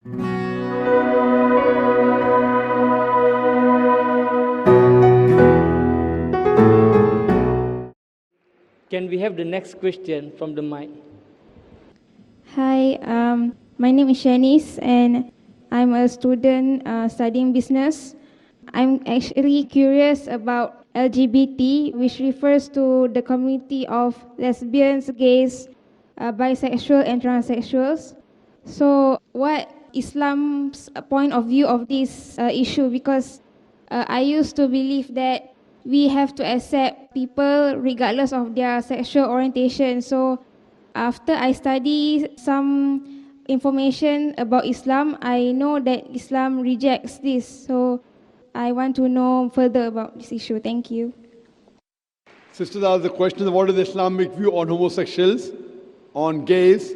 Can we have the next question from the mic? Hi, my name is Shanice and I'm a student studying business. I'm actually curious about LGBT, which refers to the community of lesbians, gays, bisexual and transsexuals. So what Islam's point of view of this issue? Because I used to believe that we have to accept people regardless of their sexual orientation. So after I study some information about Islam, I know that Islam rejects this. So I want to know further about this issue. Thank you. Sisters asked the question, what is the Islamic view on homosexuals, on gays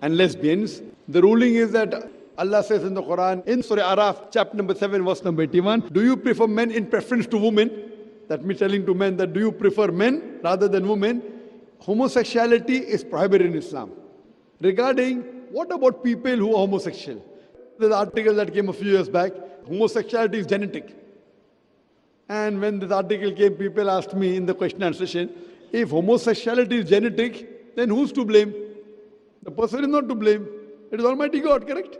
and lesbians? The ruling is that Allah says in the Quran, in Surah Araf, chapter number 7, verse number 81, do you prefer men in preference to women? That means telling to men that do you prefer men rather than women? Homosexuality is prohibited in Islam. Regarding what about people who are homosexual? There's an article that came a few years back, homosexuality is genetic. And when this article came, people asked me in the question and answer session, if homosexuality is genetic, then who's to blame? The person is not to blame. It is Almighty God, correct?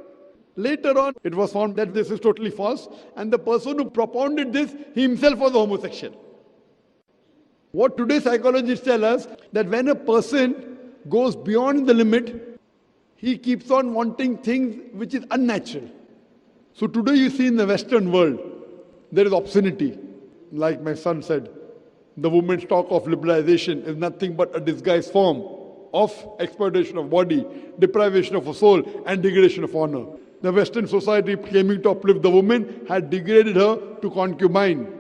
Later on, it was found that this is totally false, and the person who propounded this, he himself was a homosexual. What today's psychologists tell us, that when a person goes beyond the limit, he keeps on wanting things which is unnatural. So today you see in the Western world, there is obscenity. Like my son said, the women's talk of liberalization is nothing but a disguised form of exploitation of body, deprivation of a soul, and degradation of honor. The Western society claiming to uplift the woman had degraded her to concubine,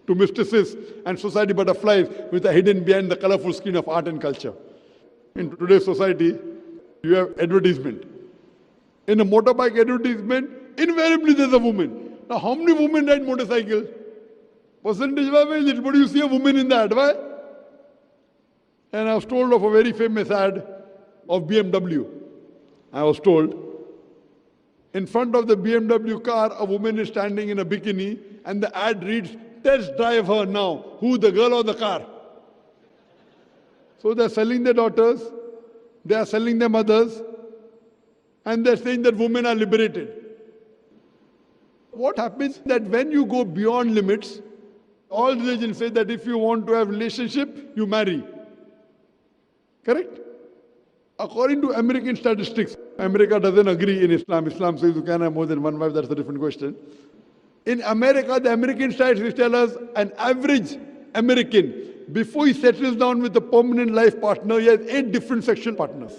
to mistresses and society butterflies with a hidden behind the colorful screen of art and culture. In today's society, you have advertisement. In a motorbike advertisement, invariably there's a woman. Now how many women ride motorcycle? Percentage-wise, but you see a woman in the ad, why? And I was told of a very famous ad of BMW. I was told, in front of the BMW car, a woman is standing in a bikini, and the ad reads, test drive her now. Who, the girl or the car? So they're selling their daughters, they are selling their mothers, and they're saying that women are liberated. What happens that when you go beyond limits, all religions say that if you want to have relationship, you marry. Correct? According to American statistics, America doesn't agree in Islam. Islam says you can have more than one wife, that's a different question. In America, the American statistics tell us an average American, before he settles down with a permanent life partner, he has 8 different sexual partners.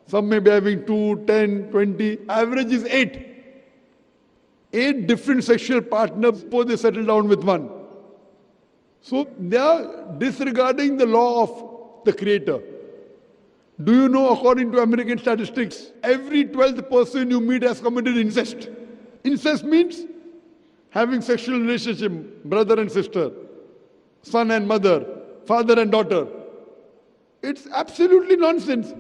Some may be having 2, 10, 20. Average is 8. 8 different sexual partners before they settle down with one. So they are disregarding the law of the Creator. Do you know, according to American statistics, every 12th person you meet has committed incest. Incest means having sexual relationship, brother and sister, son and mother, father and daughter. It's absolutely nonsense.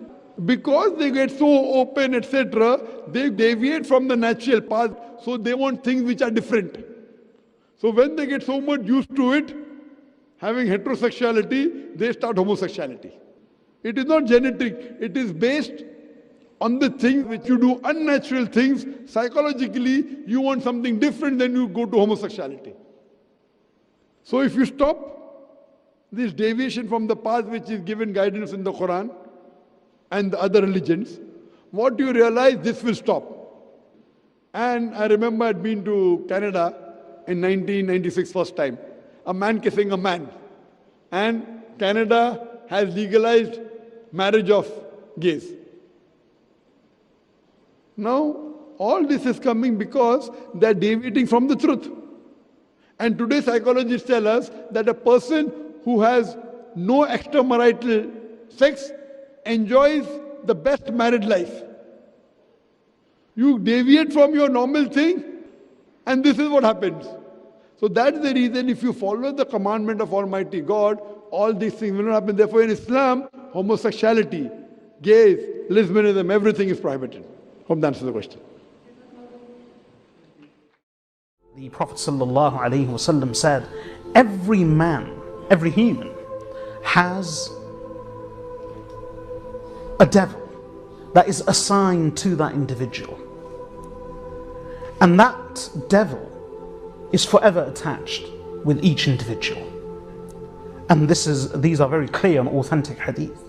Because they get so open, etc., they deviate from the natural path, so they want things which are different. So when they get so much used to it, having heterosexuality, they start homosexuality. It is not genetic, it is based on the things which you do, unnatural things. Psychologically, you want something different, then you go to homosexuality. So if you stop this deviation from the path which is given guidance in the Quran and the other religions, what you realize, this will stop. And I remember I'd been to Canada in 1996 first time. A man kissing a man. And Canada has legalized marriage of gays. Now, all this is coming because they're deviating from the truth. And today psychologists tell us that a person who has no extramarital sex enjoys the best married life. You deviate from your normal thing, and this is what happens. So that's the reason if you follow the commandment of Almighty God, all these things will not happen. Therefore in Islam, homosexuality, gays, lesbianism, everything is prohibited. Hope that answers the question. The Prophet ﷺ said, every man, every human has a devil that is assigned to that individual. And that devil is forever attached with each individual. And these are very clear and authentic hadith.